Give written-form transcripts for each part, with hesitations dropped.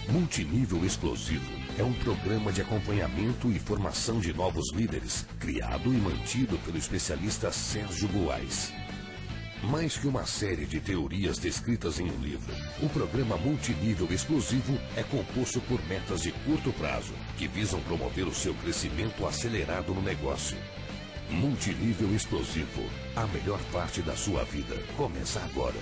Multinível Explosivo é um programa de acompanhamento e formação de novos líderes, criado e mantido pelo especialista Sérgio Buarque. Mais que uma série de teorias descritas em um livro, o programa Multinível Explosivo é composto por metas de curto prazo, que visam promover o seu crescimento acelerado no negócio. Multinível Explosivo, a melhor parte da sua vida, começa agora.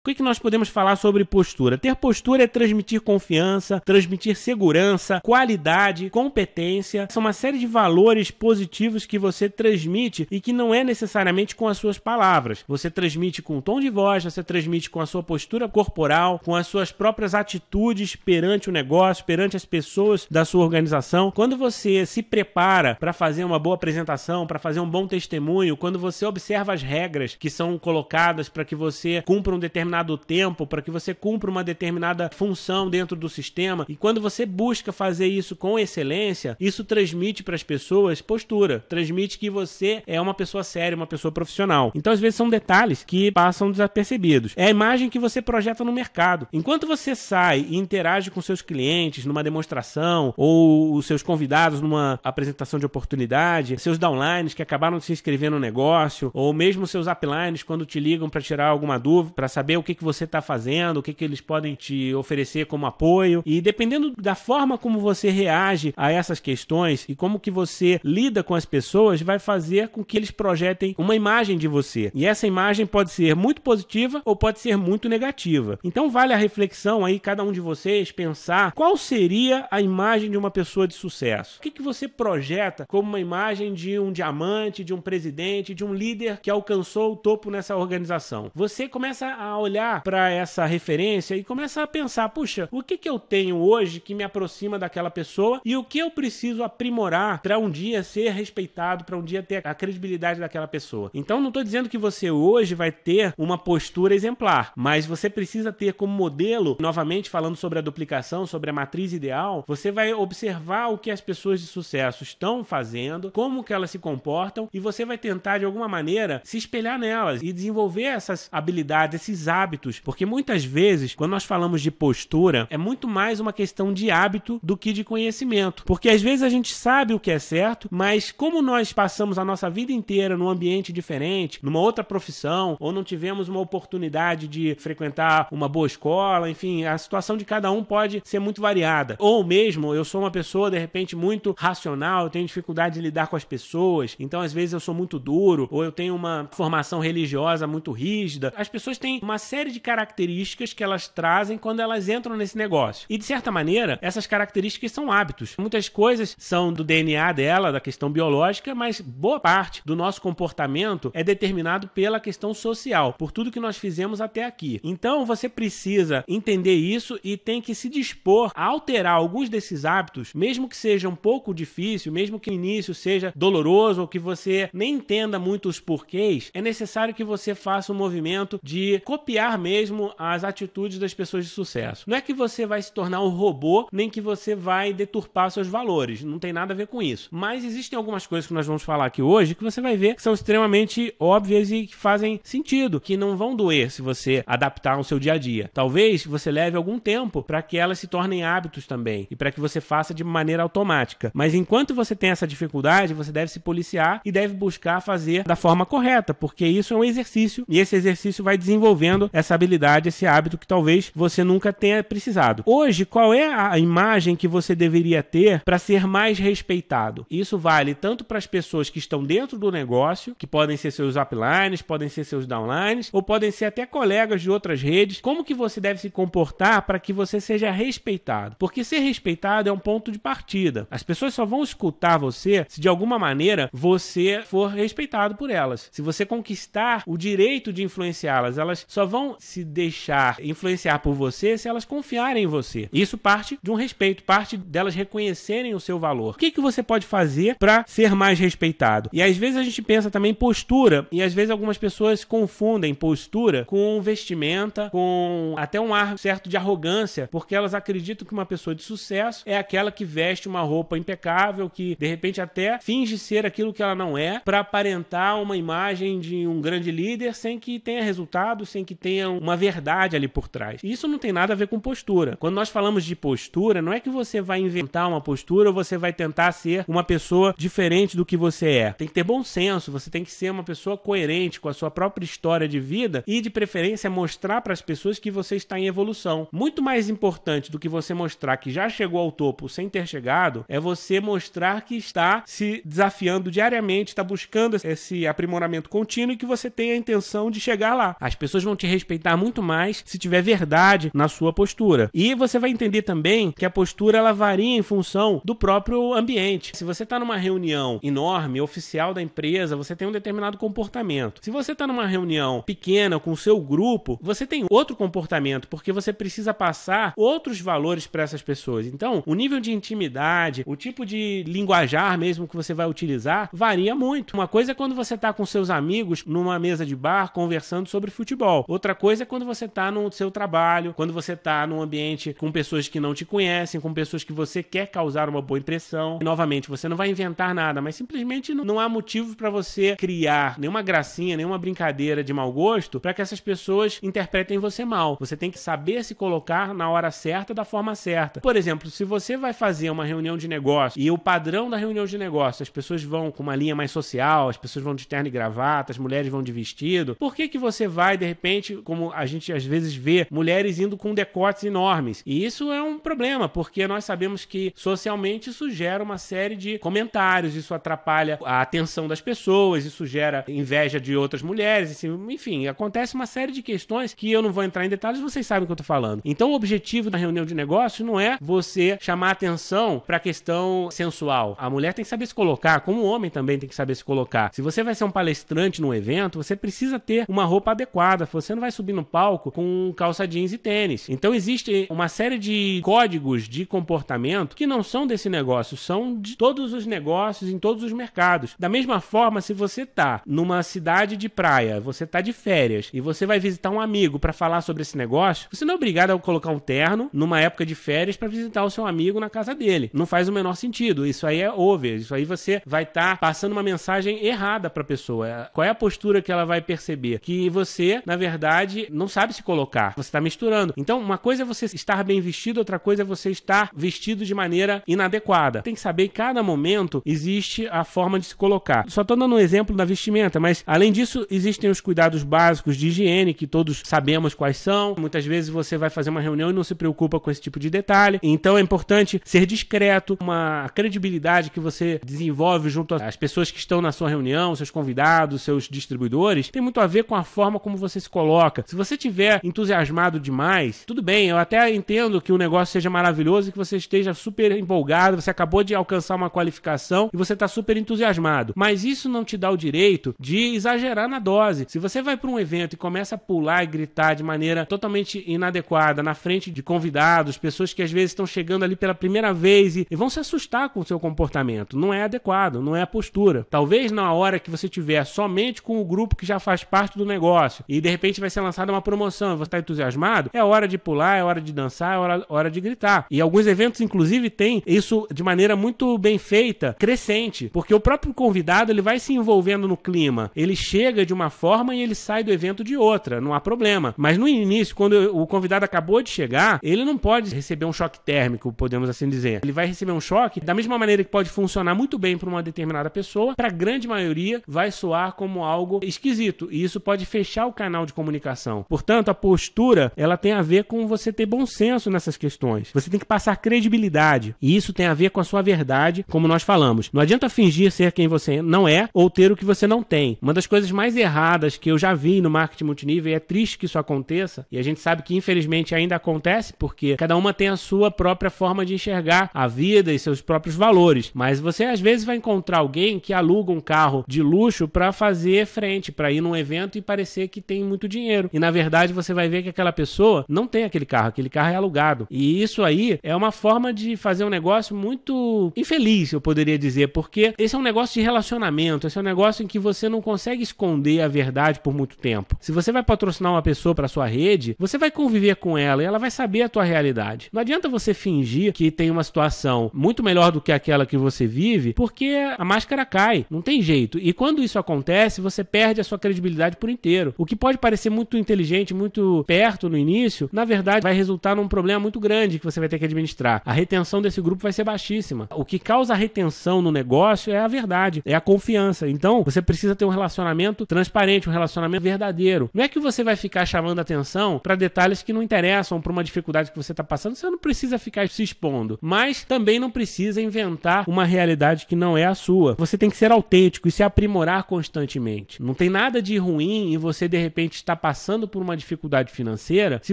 O que nós podemos falar sobre postura? Ter postura é transmitir confiança, transmitir segurança, qualidade, competência. São uma série de valores positivos que você transmite e que não é necessariamente com as suas palavras. Você transmite com o tom de voz, você transmite com a sua postura corporal, com as suas próprias atitudes perante o negócio, perante as pessoas da sua organização. Quando você se prepara para fazer uma boa apresentação, para fazer um bom testemunho, quando você observa as regras que são colocadas para que você cumpra um determinado tempo, para que você cumpra uma determinada função dentro do sistema, e quando você busca fazer isso com excelência, isso transmite para as pessoas postura, transmite que você é uma pessoa séria, uma pessoa profissional. Então, às vezes, são detalhes que passam desapercebidos. É a imagem que você projeta no mercado. Enquanto você sai e interage com seus clientes numa demonstração, ou os seus convidados numa apresentação de oportunidade, seus downlines que acabaram de se inscrever no negócio, ou mesmo seus uplines quando te ligam para tirar alguma dúvida, para saber o que você está fazendo, o que eles podem te oferecer como apoio, e dependendo da forma como você reage a essas questões e como que você lida com as pessoas, vai fazer com que eles projetem uma imagem de você, e essa imagem pode ser muito positiva ou pode ser muito negativa. Então vale a reflexão aí, cada um de vocês pensar qual seria a imagem de uma pessoa de sucesso. O que você projeta como uma imagem de um diamante, de um presidente, de um líder que alcançou o topo nessa organização. Você começa a olhar para essa referência e começa a pensar, puxa, o que eu tenho hoje que me aproxima daquela pessoa e o que eu preciso aprimorar para um dia ser respeitado, para um dia ter a credibilidade daquela pessoa. Então não estou dizendo que você hoje vai ter uma postura exemplar, mas você precisa ter como modelo, novamente falando sobre a duplicação, sobre a matriz ideal, você vai observar o que as pessoas de sucesso estão fazendo, como que elas se comportam, e você vai tentar de alguma maneira se espelhar nelas e desenvolver essas habilidades, esses hábitos, porque muitas vezes, quando nós falamos de postura, é muito mais uma questão de hábito do que de conhecimento, porque às vezes a gente sabe o que é certo, mas como nós passamos a nossa vida inteira num ambiente diferente, numa outra profissão, ou não tivemos uma oportunidade de frequentar uma boa escola, enfim, a situação de cada um pode ser muito variada, ou mesmo eu sou uma pessoa de repente muito racional, eu tenho dificuldade de lidar com as pessoas, então às vezes eu sou muito duro, ou eu tenho uma formação religiosa muito rígida. As pessoas têm uma série de características que elas trazem quando elas entram nesse negócio. E, de certa maneira, essas características são hábitos. Muitas coisas são do DNA dela, da questão biológica, mas boa parte do nosso comportamento é determinado pela questão social, por tudo que nós fizemos até aqui. Então, você precisa entender isso e tem que se dispor a alterar alguns desses hábitos, mesmo que seja um pouco difícil, mesmo que o início seja doloroso ou que você nem entenda muito os porquês, é necessário que você faça um movimento de copiar mesmo as atitudes das pessoas de sucesso. Não é que você vai se tornar um robô, nem que você vai deturpar seus valores. Não tem nada a ver com isso. Mas existem algumas coisas que nós vamos falar aqui hoje que você vai ver que são extremamente óbvias e que fazem sentido, que não vão doer se você adaptar ao seu dia a dia. Talvez você leve algum tempo para que elas se tornem hábitos também e para que você faça de maneira automática. Mas enquanto você tem essa dificuldade, você deve se policiar e deve buscar fazer da forma correta, porque isso é um exercício e esse exercício vai desenvolvendo essa habilidade, esse hábito que talvez você nunca tenha precisado. Hoje, qual é a imagem que você deveria ter para ser mais respeitado? Isso vale tanto para as pessoas que estão dentro do negócio, que podem ser seus uplines, podem ser seus downlines, ou podem ser até colegas de outras redes. Como que você deve se comportar para que você seja respeitado? Porque ser respeitado é um ponto de partida. As pessoas só vão escutar você se de alguma maneira você for respeitado por elas. Se você conquistar o direito de influenciá-las, elas só vão se deixar influenciar por você se elas confiarem em você. Isso parte de um respeito, parte delas reconhecerem o seu valor. O que você pode fazer para ser mais respeitado? E às vezes a gente pensa também em postura, e às vezes algumas pessoas confundem postura com vestimenta, com até um ar certo de arrogância, porque elas acreditam que uma pessoa de sucesso é aquela que veste uma roupa impecável, que de repente até finge ser aquilo que ela não é, para aparentar uma imagem de um grande líder sem que tenha resultado, sem que tenha uma verdade ali por trás. E isso não tem nada a ver com postura. Quando nós falamos de postura, não é que você vai inventar uma postura ou você vai tentar ser uma pessoa diferente do que você é. Tem que ter bom senso, você tem que ser uma pessoa coerente com a sua própria história de vida e, de preferência, mostrar para as pessoas que você está em evolução. Muito mais importante do que você mostrar que já chegou ao topo sem ter chegado, é você mostrar que está se desafiando diariamente, está buscando esse aprimoramento contínuo e que você tem a intenção de chegar lá. As pessoas vão te respeitar muito mais se tiver verdade na sua postura. E você vai entender também que a postura ela varia em função do próprio ambiente. Se você está numa reunião enorme, oficial da empresa, você tem um determinado comportamento. Se você está numa reunião pequena com o seu grupo, você tem outro comportamento, porque você precisa passar outros valores para essas pessoas. Então, o nível de intimidade, o tipo de linguajar mesmo que você vai utilizar, varia muito. Uma coisa é quando você está com seus amigos numa mesa de bar conversando sobre futebol. Outra coisa é quando você está no seu trabalho, quando você está num ambiente com pessoas que não te conhecem, com pessoas que você quer causar uma boa impressão. E, novamente, você não vai inventar nada, mas simplesmente não há motivo para você criar nenhuma gracinha, nenhuma brincadeira de mau gosto para que essas pessoas interpretem você mal. Você tem que saber se colocar na hora certa, da forma certa. Por exemplo, se você vai fazer uma reunião de negócio e o padrão da reunião de negócio, as pessoas vão com uma linha mais social, as pessoas vão de terno e gravata, as mulheres vão de vestido, por que você vai, de repente, como a gente às vezes vê, mulheres indo com decotes enormes? E isso é um problema, porque nós sabemos que socialmente isso gera uma série de comentários, isso atrapalha a atenção das pessoas, isso gera inveja de outras mulheres, enfim, acontece uma série de questões que eu não vou entrar em detalhes, vocês sabem o que eu tô falando. Então o objetivo da reunião de negócio não é você chamar atenção para a questão sensual. A mulher tem que saber se colocar, como o homem também tem que saber se colocar. Se você vai ser um palestrante num evento, você precisa ter uma roupa adequada, você não vai subir no palco com calça jeans e tênis. Então existe uma série de códigos de comportamento que não são desse negócio, são de todos os negócios, em todos os mercados. Da mesma forma, se você tá numa cidade de praia, você tá de férias e você vai visitar um amigo para falar sobre esse negócio, você não é obrigado a colocar um terno numa época de férias para visitar o seu amigo na casa dele. Não faz o menor sentido. Isso aí é over. Isso aí você vai estar passando uma mensagem errada para a pessoa. Qual é a postura que ela vai perceber? Que você, na verdade, não sabe se colocar. Você está misturando. Então, uma coisa é você estar bem vestido, outra coisa é você estar vestido de maneira inadequada. Tem que saber que cada momento existe a forma de se colocar. Só estou dando um exemplo da vestimenta, mas além disso, existem os cuidados básicos de higiene, que todos sabemos quais são. Muitas vezes você vai fazer uma reunião e não se preocupa com esse tipo de detalhe. Então, é importante ser discreto, uma credibilidade que você desenvolve junto às pessoas que estão na sua reunião, seus convidados, seus distribuidores, tem muito a ver com a forma como você se coloca. Se você estiver entusiasmado demais, tudo bem, eu até entendo que o negócio seja maravilhoso e que você esteja super empolgado, você acabou de alcançar uma qualificação e você está super entusiasmado, mas isso não te dá o direito de exagerar na dose. Se você vai para um evento e começa a pular e gritar de maneira totalmente inadequada na frente de convidados, pessoas que às vezes estão chegando ali pela primeira vez e vão se assustar com o seu comportamento, não é adequado, não é a postura. Talvez na hora que você tiver somente com o grupo que já faz parte do negócio e de repente vai ser lançada uma promoção e você está entusiasmado, é hora de pular, é hora de dançar, é hora de gritar. E alguns eventos inclusive têm isso de maneira muito bem feita, crescente, porque o próprio convidado ele vai se envolvendo no clima, ele chega de uma forma e ele sai do evento de outra, não há problema. Mas no início, quando o convidado acabou de chegar, ele não pode receber um choque térmico, podemos assim dizer. Ele vai receber um choque da mesma maneira que pode funcionar muito bem para uma determinada pessoa, para a grande maioria vai soar como algo esquisito, e isso pode fechar o canal de comunicação. Portanto, a postura, ela tem a ver com você ter bom senso nessas questões. Você tem que passar credibilidade, e isso tem a ver com a sua verdade, como nós falamos. Não adianta fingir ser quem você não é, ou ter o que você não tem. Uma das coisas mais erradas que eu já vi no marketing multinível, e é triste que isso aconteça, e a gente sabe que infelizmente ainda acontece, porque cada uma tem a sua própria forma de enxergar a vida e seus próprios valores, mas você às vezes vai encontrar alguém que aluga um carro de luxo para fazer frente, para ir num evento e parecer que tem muito dinheiro. dinheiro. E na verdade você vai ver que aquela pessoa não tem aquele carro é alugado. E isso aí é uma forma de fazer um negócio muito infeliz, eu poderia dizer, porque esse é um negócio de relacionamento, esse é um negócio em que você não consegue esconder a verdade por muito tempo. Se você vai patrocinar uma pessoa para sua rede, você vai conviver com ela e ela vai saber a tua realidade. Não adianta você fingir que tem uma situação muito melhor do que aquela que você vive, porque a máscara cai, não tem jeito. E quando isso acontece, você perde a sua credibilidade por inteiro. O que pode parecer muito inteligente, muito perto no início, na verdade vai resultar num problema muito grande que você vai ter que administrar. A retenção desse grupo vai ser baixíssima. O que causa a retenção no negócio é a verdade, é a confiança. Então, você precisa ter um relacionamento transparente, um relacionamento verdadeiro. Não é que você vai ficar chamando atenção para detalhes que não interessam, para uma dificuldade que você está passando, você não precisa ficar se expondo, mas também não precisa inventar uma realidade que não é a sua. Você tem que ser autêntico e se aprimorar constantemente. Não tem nada de ruim em você, de repente, estar passando por uma dificuldade financeira se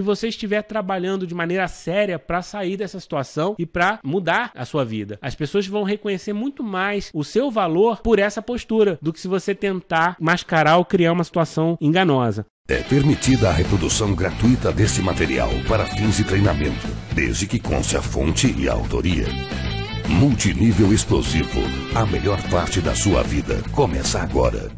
você estiver trabalhando de maneira séria para sair dessa situação e para mudar a sua vida. As pessoas vão reconhecer muito mais o seu valor por essa postura do que se você tentar mascarar ou criar uma situação enganosa. É permitida a reprodução gratuita deste material para fins de treinamento, desde que conste a fonte e a autoria. Multinível Explosivo, a melhor parte da sua vida começa agora.